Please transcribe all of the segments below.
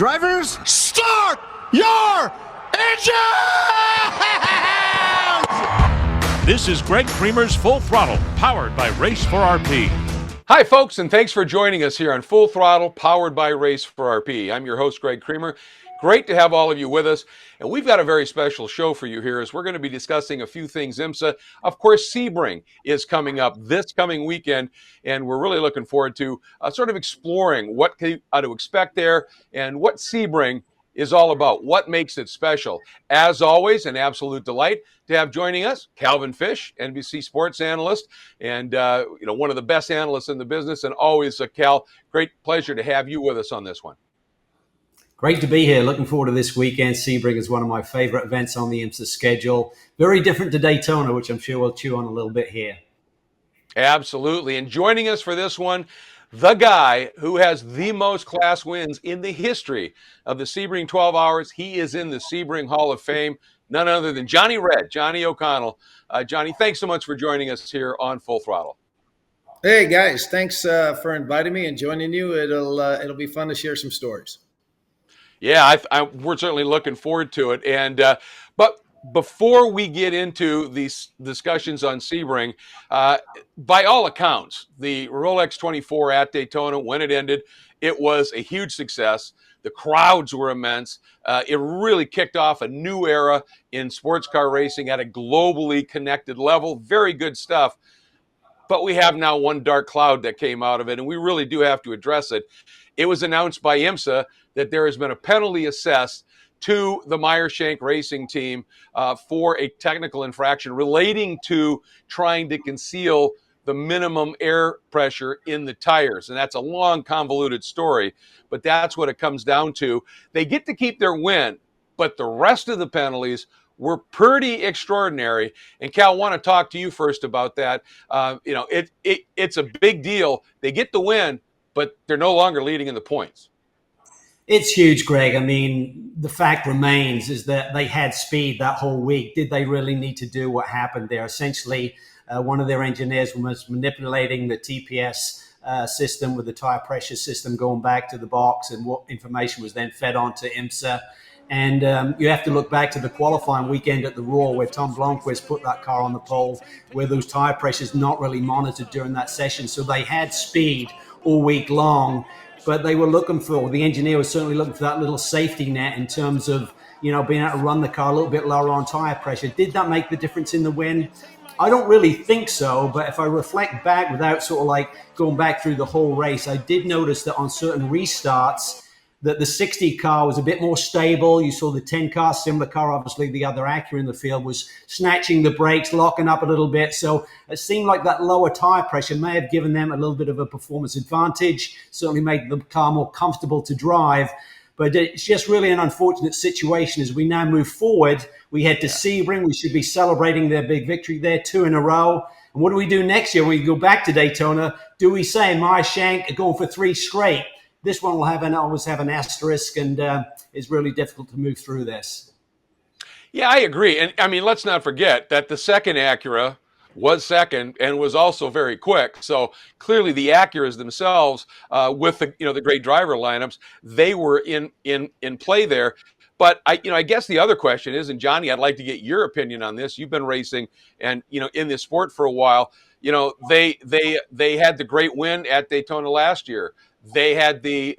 Drivers, start your engines! This is Greg Creamer's Full Throttle, powered by Race for RP. Hi, folks, and thanks for joining us here on Full Throttle, powered by Race for RP. I'm your host, Greg Creamer. Great to have all of you with us. And we've got a very special show for you here as we're going to be discussing a few things IMSA. Of course, Sebring is coming up this coming weekend, and we're really looking forward to sort of exploring what to expect there and what Sebring is all about, what makes it special. As always, an absolute delight to have joining us Calvin Fish, NBC sports analyst, and one of the best analysts in the business. And always, Cal, great pleasure to have you with us on this one. Great to be here. Looking forward to this weekend. Sebring is one of my favorite events on the IMSA schedule. Very different to Daytona, which I'm sure we'll chew on a little bit here. Absolutely. And joining us for this one, the guy who has the most class wins in the history of the Sebring 12 Hours. He is in the Sebring Hall of Fame. None other than Johnny Red, Johnny O'Connell. Johnny, thanks so much for joining us here on Full Throttle. Hey, guys. Thanks for inviting me and joining you. It'll be fun to share some stories. Yeah, we're certainly looking forward to it. And but before we get into these discussions on Sebring, by all accounts, the Rolex 24 at Daytona, when it ended, it was a huge success. The crowds were immense. It really kicked off a new era in sports car racing at a globally connected level. Very good stuff. But we have now one dark cloud that came out of it, and we really do have to address it. It was announced by IMSA that there has been a penalty assessed to the Meyer-Shank racing team for a technical infraction relating to trying to conceal the minimum air pressure in the tires. And that's a long, convoluted story, but that's what it comes down to. They get to keep their win, but the rest of the penalties were pretty extraordinary. And Cal, I want to talk to you first about that. It's a big deal. They get the win, but they're no longer leading in the points. It's huge, Greg. I mean, the fact remains is that they had speed that whole week. Did they really need to do what happened there? Essentially, one of their engineers was manipulating the TPS system with the tire pressure system going back to the box, and what information was then fed on to IMSA. And you have to look back to the qualifying weekend at the Raw where Tom Blomqvist put that car on the pole, where those tire pressures not really monitored during that session. So they had speed all week long, but they were the engineer was certainly looking for that little safety net in terms of, being able to run the car a little bit lower on tire pressure. Did that make the difference in the win? I don't really think so, but if I reflect back without sort of like going back through the whole race, I did notice that on certain restarts, that the 60 car was a bit more stable. You saw the 10 car, similar car, obviously the other Acura in the field, was snatching the brakes, locking up a little bit. So it seemed like that lower tire pressure may have given them a little bit of a performance advantage, certainly made the car more comfortable to drive. But it's just really an unfortunate situation as we now move forward. We head to Sebring. We should be celebrating their big victory there, 2 in a row. And what do we do next year when we go back to Daytona? Do we say Meyer-Shank are going for 3 straight? This one will always have an asterisk, and it's really difficult to move through this. Yeah, I agree. And I mean, let's not forget that the second Acura was second and was also very quick. So clearly the Acuras themselves, with the great driver lineups, they were in play there. But I guess the other question is, and Johnny, I'd like to get your opinion on this. You've been racing and in this sport for a while. They had the great win at Daytona last year. They had the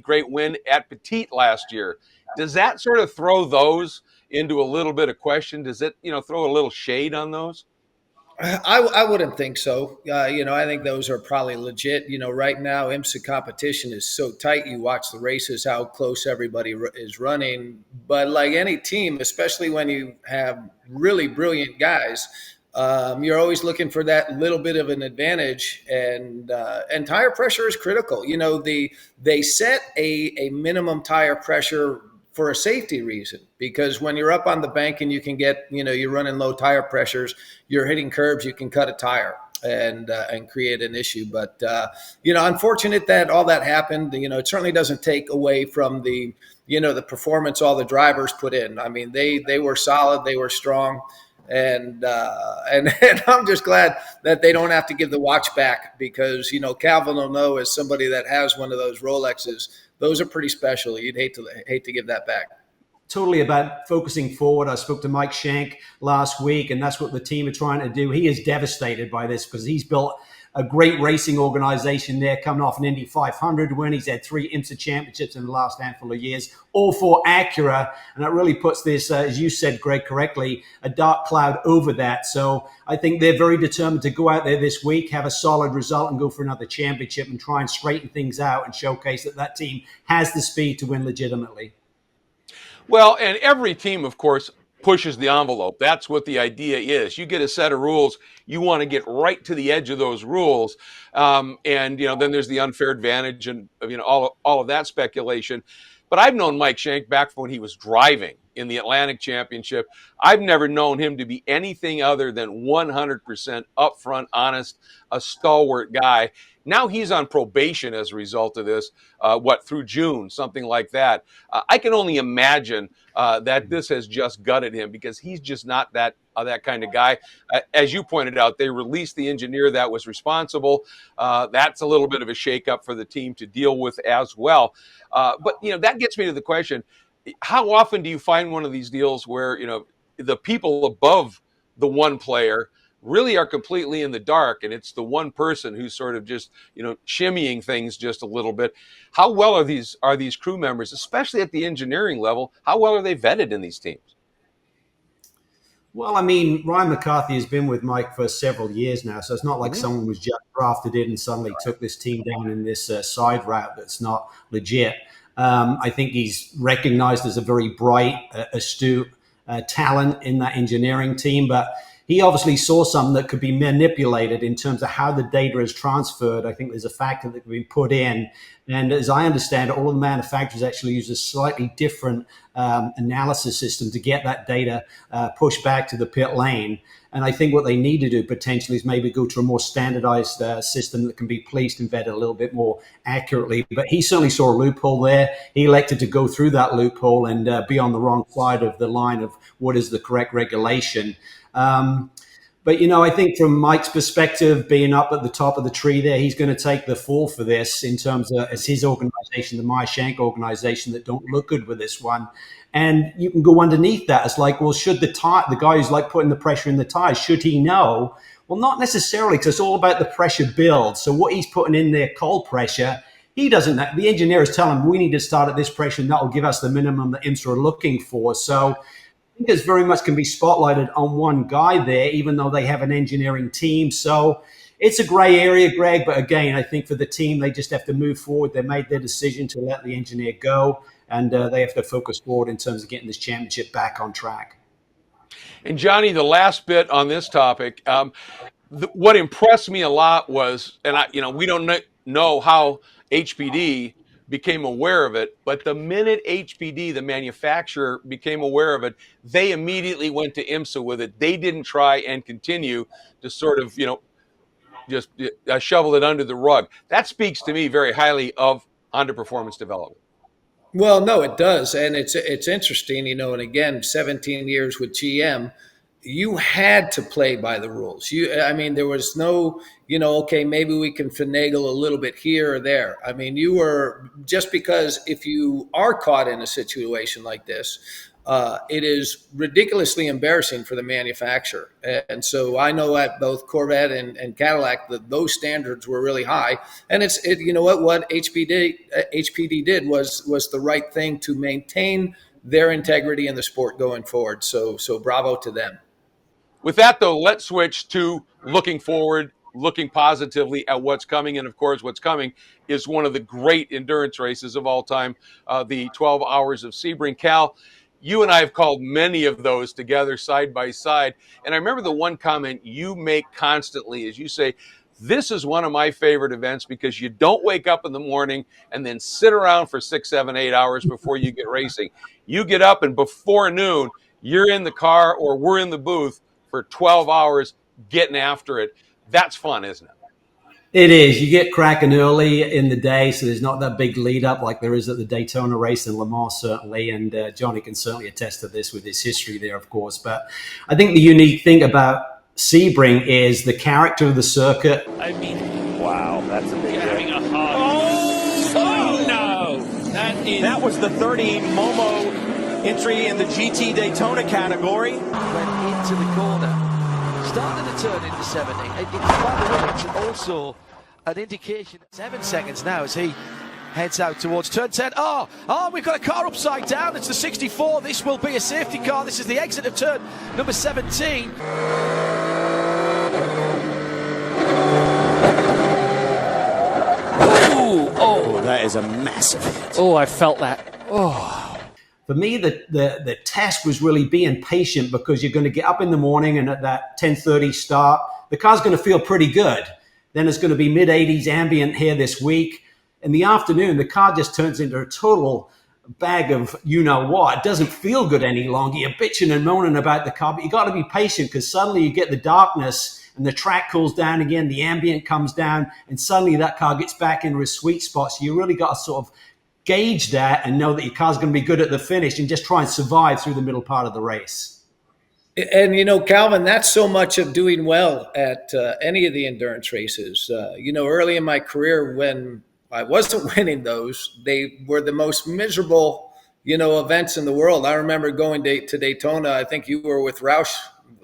great win at Petite last year. Does that sort of throw those into a little bit of question? Does it, throw a little shade on those? I wouldn't think so. I think those are probably legit. Right now, IMSA competition is so tight. You watch the races, how close everybody is running. But like any team, especially when you have really brilliant guys, you're always looking for that little bit of an advantage, and tire pressure is critical. They set a minimum tire pressure for a safety reason, because when you're up on the bank and you can get, you're running low tire pressures, you're hitting curbs, you can cut a tire and create an issue. But unfortunate that all that happened. It certainly doesn't take away from the performance all the drivers put in. I mean, they were solid, they were strong. And I'm just glad that they don't have to give the watch back, because Calvin will know, as somebody that has one of those Rolexes, those are pretty special. You'd hate to give that back. Totally about focusing forward. I spoke to Mike Shank last week, and that's what the team are trying to do. He is devastated by this because he's built a great racing organization there, coming off an Indy 500 win. He's had 3 IMSA championships in the last handful of years, all for Acura. And that really puts this, as you said, Greg, correctly, a dark cloud over that. So I think they're very determined to go out there this week, have a solid result, and go for another championship and try and straighten things out and showcase that that team has the speed to win legitimately. Well, and every team, of course, pushes the envelope. That's what the idea is. You get a set of rules, you want to get right to the edge of those rules, and then there's the unfair advantage, and all of that speculation. But I've known Mike Shank back when he was driving in the Atlantic Championship. I've never known him to be anything other than 100% upfront, honest, a stalwart guy. Now he's on probation as a result of this, through June, something like that. I can only imagine that this has just gutted him, because he's just not that kind of guy. As you pointed out, they released the engineer that was responsible. That's a little bit of a shakeup for the team to deal with as well. But that gets me to the question: how often do you find one of these deals where the people above the one player really are completely in the dark, and it's the one person who's sort of just shimmying things just a little bit? How well are these crew members, especially at the engineering level? How well are they vetted in these teams? Well, I mean, Ryan McCarthy has been with Mike for several years now, so it's not like someone was just drafted in and suddenly took this team down in this side route that's not legit. I think he's recognized as a very bright, astute talent in that engineering team, but he obviously saw something that could be manipulated in terms of how the data is transferred. I think there's a factor that can be put in. And as I understand it, all of the manufacturers actually use a slightly different analysis system to get that data pushed back to the pit lane. And I think what they need to do potentially is maybe go to a more standardized system that can be policed and vetted a little bit more accurately. But he certainly saw a loophole there. He elected to go through that loophole and be on the wrong side of the line of what is the correct regulation. But, I think from Mike's perspective, being up at the top of the tree there, he's going to take the fall for this in terms of as his organization, the Meyer Shank organization, that don't look good with this one. And you can go underneath that. It's like, well, should the guy who's like putting the pressure in the tires, should he know? Well, not necessarily, because it's all about the pressure build. So what he's putting in there, cold pressure, he doesn't know. The engineer is telling him we need to start at this pressure, and that will give us the minimum that IMSA are looking for. So I think there's very much can be spotlighted on one guy there, even though they have an engineering team. So it's a gray area, Greg. But again, I think for the team, they just have to move forward. They made their decision to let the engineer go, and they have to focus forward in terms of getting this championship back on track. And Johnny, the last bit on this topic, what impressed me a lot was, and we don't know how HPD became aware of it, but the minute HPD, the manufacturer, became aware of it, they immediately went to IMSA with it. They didn't try and continue to sort of, just shovel it under the rug. That speaks to me very highly of Honda Performance Development. Well, no, it does, and it's interesting, and again, 17 years with GM, you had to play by the rules. There was no, okay, maybe we can finagle a little bit here or there. I mean, you were, just because if you are caught in a situation like this, it is ridiculously embarrassing for the manufacturer. And so I know at both Corvette and Cadillac that those standards were really high. And what HPD did was the right thing to maintain their integrity in the sport going forward. So bravo to them. With that, though, let's switch to looking forward, looking positively at what's coming. And of course, what's coming is one of the great endurance races of all time, the 12 Hours of Sebring. Cal, you and I have called many of those together side by side. And I remember the one comment you make constantly is you say, this is one of my favorite events because you don't wake up in the morning and then sit around for 6, 7, 8 hours before you get racing. You get up, and before noon, you're in the car or we're in the booth for 12 hours getting after it. That's fun, isn't it? It is. You get cracking early in the day, so there's not that big lead up like there is at the Daytona race and Le Mans, certainly. And Johnny can certainly attest to this with his history there, of course. But I think the unique thing about Sebring is the character of the circuit. I mean, Wow, that's a big you're having hit. a hard. Oh no! That was the 30 Momo entry in the GT Daytona category. Went into the corner. Started to turn into 70. By the way, it's also an indication. 7 seconds now as he heads out towards turn 10. Oh, we've got a car upside down. It's the 64. This will be a safety car. This is the exit of turn number 17. Oh, that is a massive hit. Oh, I felt that. Oh. For me, the test was really being patient, because you're going to get up in the morning and at that 10:30 start, the car's going to feel pretty good. Then it's going to be mid-80s ambient here this week. In the afternoon, the car just turns into a total bag of you-know-what. It doesn't feel good any longer. You're bitching and moaning about the car, but you got to be patient, because suddenly you get the darkness and the track cools down again, the ambient comes down, and suddenly that car gets back into a sweet spot. So you really got to sort of gauge that and know that your car's going to be good at the finish, and just try and survive through the middle part of the race. And, Calvin, that's so much of doing well at any of the endurance races. Early in my career, when I wasn't winning those, they were the most miserable, events in the world. I remember going to Daytona. I think you were with Roush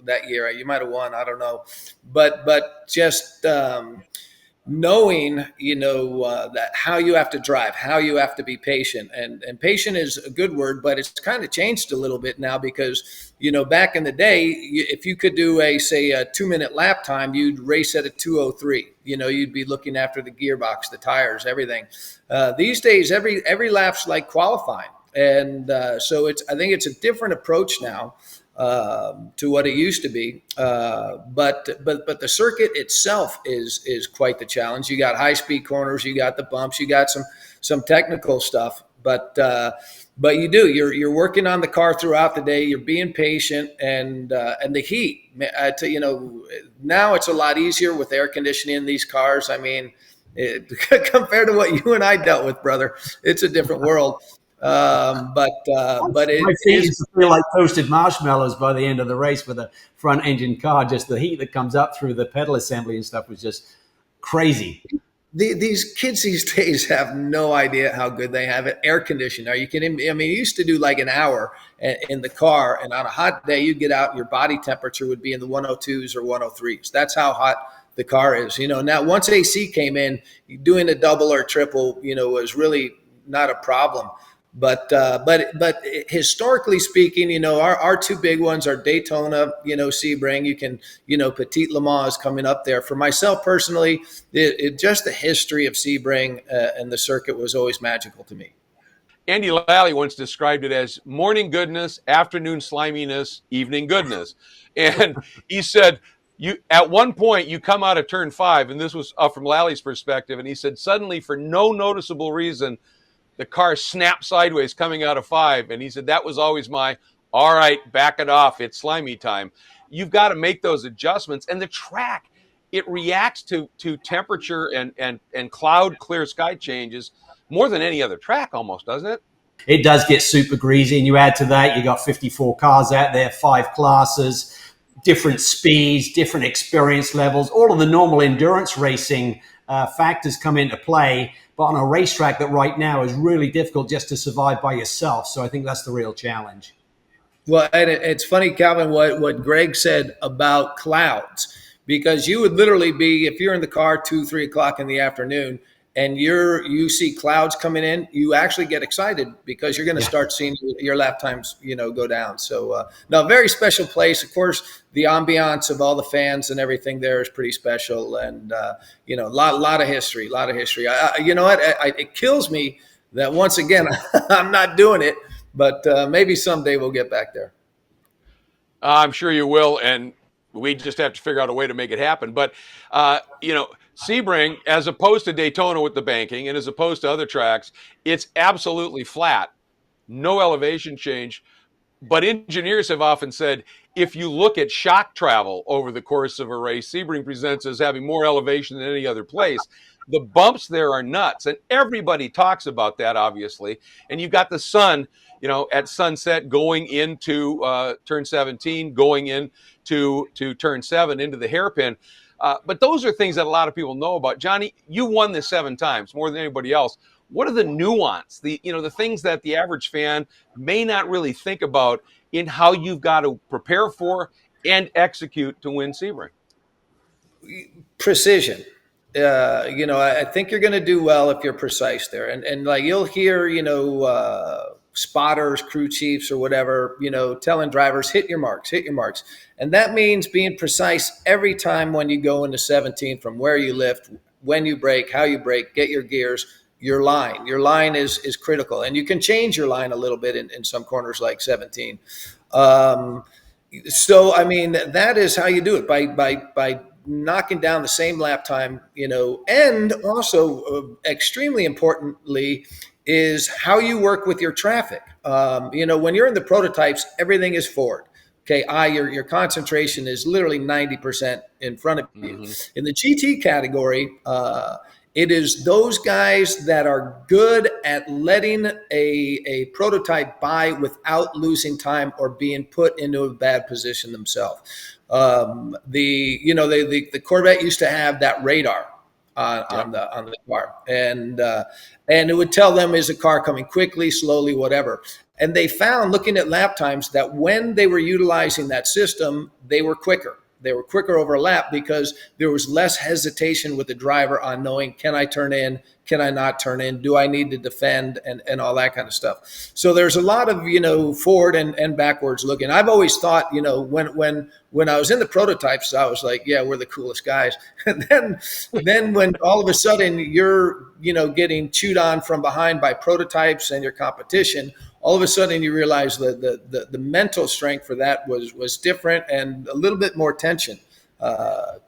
that year. You might have won. I don't know. But just knowing, that how you have to drive, how you have to be patient, and patient is a good word, but it's kind of changed a little bit now, because, back in the day, if you could do a 2-minute lap time, you'd race at a 2:03. You'd be looking after the gearbox, the tires, everything. These days, every lap's like qualifying. And so I think it's a different approach now to what it used to be. But the circuit itself is quite the challenge. You got high speed corners, you got the bumps, you got some technical stuff. But you're working on the car throughout the day. You're being patient, and the heat. Now it's a lot easier with air conditioning in these cars. I mean, compared to what you and I dealt with, brother, it's a different world. But it My feet used to feel like toasted marshmallows by the end of the race with a front engine car. Just the heat that comes up through the pedal assembly and stuff was just crazy. These kids these days have no idea how good they have it. Air conditioning. Are you kidding me? I mean, you used to do like an hour in the car, and on a hot day, you'd get out and your body temperature would be in the 102s or 103s. That's how hot the car is. Now once AC came in, doing a double or triple, was really not a problem. But historically speaking, our two big ones are Daytona, Sebring. You can, Petit Le Mans is coming up there. For myself personally, just the history of Sebring and the circuit was always magical to me. Andy Lally once described it as morning goodness, afternoon sliminess, evening goodness. And he said, at one point you come out of turn 5, and this was from Lally's perspective, and he said suddenly, for no noticeable reason, the car snapped sideways coming out of 5. And he said, that was always all right, back it off. It's slimy time. You've got to make those adjustments. And the track, it reacts to temperature and cloud, clear sky changes more than any other track almost, doesn't it? It does get super greasy. And you add to that, you got 54 cars out there, 5 classes, different speeds, different experience levels. All of the normal endurance racing factors come into play. But on a racetrack that right now is really difficult just to survive by yourself. So I think that's the real challenge. Well, and it's funny, Calvin, what Greg said about clouds, because you would literally be, if you're in the car 2-3 o'clock in the afternoon and you see clouds coming in, you actually get excited, because you're going to start seeing your lap times, go down. So, no, very special place. Of course, the ambiance of all the fans and everything there is pretty special. And, a lot of history. You know what? It kills me that once again, I'm not doing it, but maybe someday we'll get back there. I'm sure you will. And we just have to figure out a way to make it happen. But, Sebring, as opposed to Daytona with the banking and as opposed to other tracks, it's absolutely flat, no elevation change. But engineers have often said if you look at shock travel over the course of a race, Sebring presents as having more elevation than any other place. The bumps there are nuts, and everybody talks about that, obviously. And you've got the sun, at sunset going into turn 17, going into turn 7, into the hairpin. But those are things that a lot of people know about. Johnny, you won this 7 times, more than anybody else. What are the nuance, the things that the average fan may not really think about in how you've got to prepare for and execute to win Sebring? Precision. I think you're going to do well if you're precise there. And like you'll hear, spotters, crew chiefs, or whatever, telling drivers, hit your marks, hit your marks. And that means being precise every time when you go into 17, from where you lift, when you brake, how you brake, get your gears, your line. Your line is critical. And you can change your line a little bit in some corners like 17. So, I mean, that is how you do it, by knocking down the same lap time, and also extremely importantly is how you work with your traffic. When you're in the prototypes, everything is forward. Okay, your concentration is literally 90% in front of you. Mm-hmm. In the GT category, it is those guys that are good at letting a prototype by without losing time or being put into a bad position themselves. The Corvette used to have that radar on the car, and it would tell them, is the car coming quickly, slowly, whatever. And they found, looking at lap times, that when they were utilizing that system, they were quicker. They were quicker over a lap because there was less hesitation with the driver on knowing, can I turn in? Can I not turn in? Do I need to defend? And all that kind of stuff. So there's a lot of, forward and backwards looking. I've always thought, when I was in the prototypes, I was like, yeah, we're the coolest guys. And then when all of a sudden you're, getting chewed on from behind by prototypes and your competition, all of a sudden you realize that the mental strength for that was different, and a little bit more tension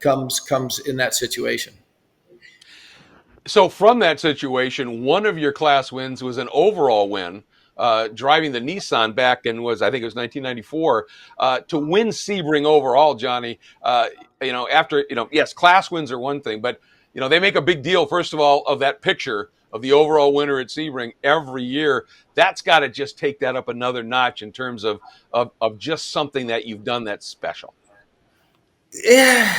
comes in that situation. So from that situation, one of your class wins was an overall win, driving the Nissan back in I think it was 1994, to win Sebring overall, Johnny. Yes, class wins are one thing, but they make a big deal, first of all, of that picture of the overall winner at Sebring every year. That's got to just take that up another notch in terms of just something that you've done that's special. Yeah.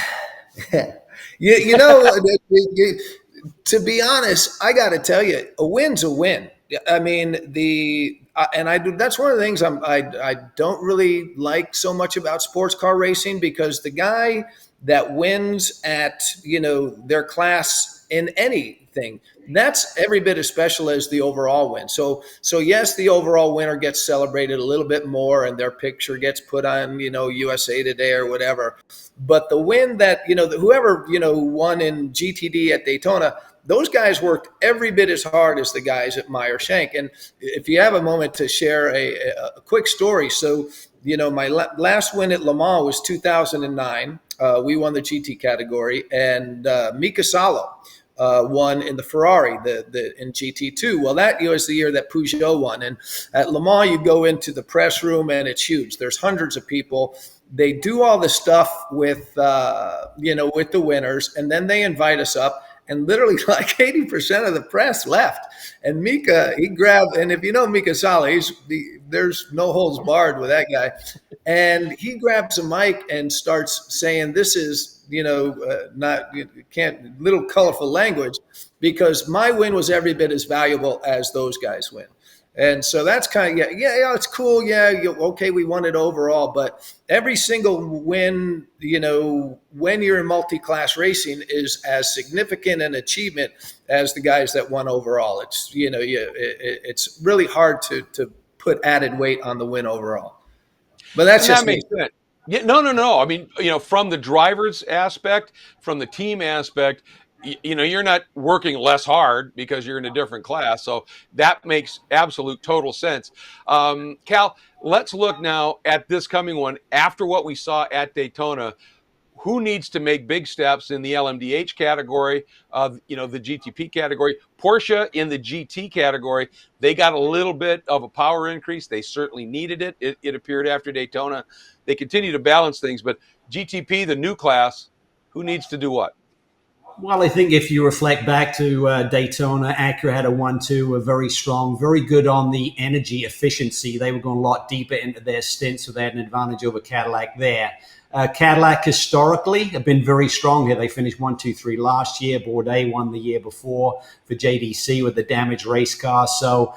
To be honest, I got to tell you, a win's a win. I mean, that's one of the things I don't really like so much about sports car racing, because the guy that wins at, their class in anything, that's every bit as special as the overall win. So yes, the overall winner gets celebrated a little bit more, and their picture gets put on, USA Today or whatever. But the win that, whoever, won in GTD at Daytona, those guys worked every bit as hard as the guys at Meyer Shank. And if you have a moment to share a quick story. So, my last win at Le Mans was 2009. We won the GT category, and Mika Salo won in the Ferrari, in GT2. Well, that was the year that Peugeot won. And at Le Mans, you go into the press room, and it's huge. There's hundreds of people. They do all the stuff with with the winners, and then they invite us up. And literally like 80% of the press left. And Mika, he grabbed, and if you know Mika Sala, there's no holds barred with that guy. And he grabs a mic and starts saying, this is, little colorful language, because my win was every bit as valuable as those guys' win. And so that's kind of, it's cool. Yeah, okay, we won it overall. But every single win, when you're in multi-class racing, is as significant an achievement as the guys that won overall. It's, it's really hard to put added weight on the win overall. But that's just me. Yeah, no. I mean, from the driver's aspect, from the team aspect, you're not working less hard because you're in a different class. So that makes absolute total sense. Cal, let's look now at this coming one. After what we saw at Daytona, who needs to make big steps in the LMDH category, the GTP category. Porsche in the GT category, they got a little bit of a power increase. They certainly needed it. It appeared after Daytona. They continue to balance things, but GTP, the new class, who needs to do what? Well, I think if you reflect back to Daytona, Acura had a 1-2, were very strong, very good on the energy efficiency. They were going a lot deeper into their stints, so they had an advantage over Cadillac there. Cadillac historically have been very strong here. They finished 1-2-3 last year. Bourdais won the year before for JDC with the damaged race car. So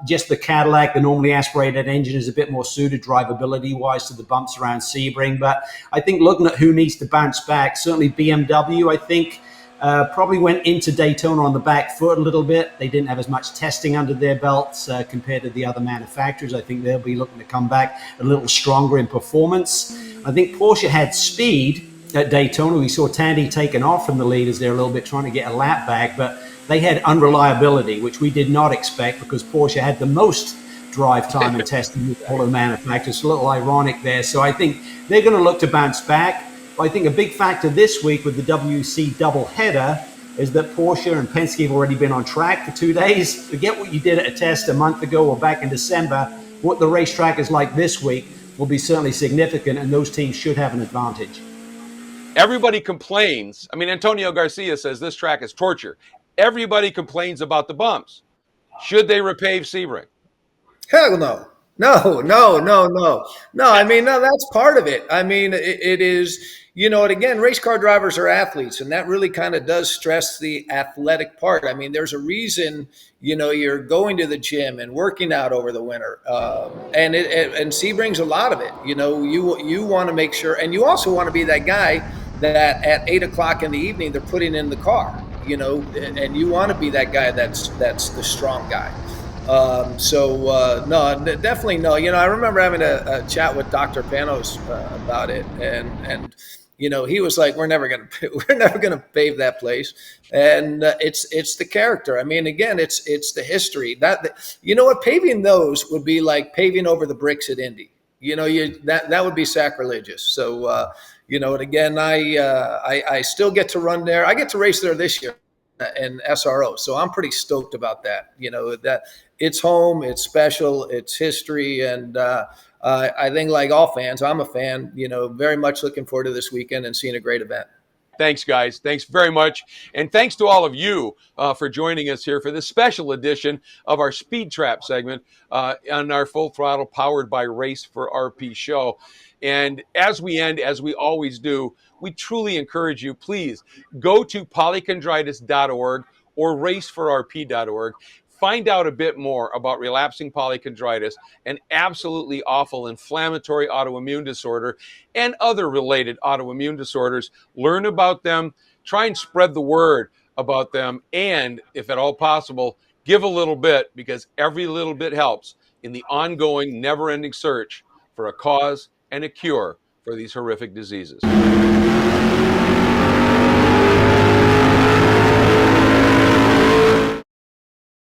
just the Cadillac, the normally aspirated engine is a bit more suited drivability-wise to the bumps around Sebring. But I think looking at who needs to bounce back, certainly BMW, I think, probably went into Daytona on the back foot a little bit. They didn't have as much testing under their belts compared to the other manufacturers. I think they'll be looking to come back a little stronger in performance. I think Porsche had speed at Daytona. We saw Tandy taken off from the leaders there a little bit, trying to get a lap back, but they had unreliability, which we did not expect because Porsche had the most drive time and testing with all of the manufacturers. A little ironic there. So I think they're going to look to bounce back. I think a big factor this week with the WC doubleheader is that Porsche and Penske have already been on track for 2 days. Forget what you did at a test a month ago or back in December. What the racetrack is like this week will be certainly significant, and those teams should have an advantage. Everybody complains. I mean, Antonio Garcia says this track is torture. Everybody complains about the bumps. Should they repave Sebring? Hell no. No. I mean, no, that's part of it. I mean, it is, and again, race car drivers are athletes, and that really kind of does stress the athletic part. I mean, there's a reason, you're going to the gym and working out over the winter. And Sebring's a lot of it. You want to make sure, and you also want to be that guy that at 8:00 in the evening, they're putting in the car, and you want to be that guy that's the strong guy. No, definitely no. I remember having a chat with Dr. Panos about it, and he was like, "We're never gonna pave that place," and it's the character. I mean, again, it's the history. What paving those would be like paving over the bricks at Indy. That would be sacrilegious. So, and again, I still get to run there. I get to race there this year in SRO. So I'm pretty stoked about that. That it's home, it's special, it's history. And I think like all fans, I'm a fan, very much looking forward to this weekend and seeing a great event. Thanks, guys. Thanks very much. And thanks to all of you for joining us here for this special edition of our Speed Trap segment on our Full Throttle Powered by Race for RP show. And as we end, as we always do, we truly encourage you, please go to polychondritis.org or raceforrp.org. Find out a bit more about relapsing polychondritis, an absolutely awful inflammatory autoimmune disorder, and other related autoimmune disorders. Learn about them, try and spread the word about them, and if at all possible, give a little bit, because every little bit helps in the ongoing, never-ending search for a cause and a cure for these horrific diseases.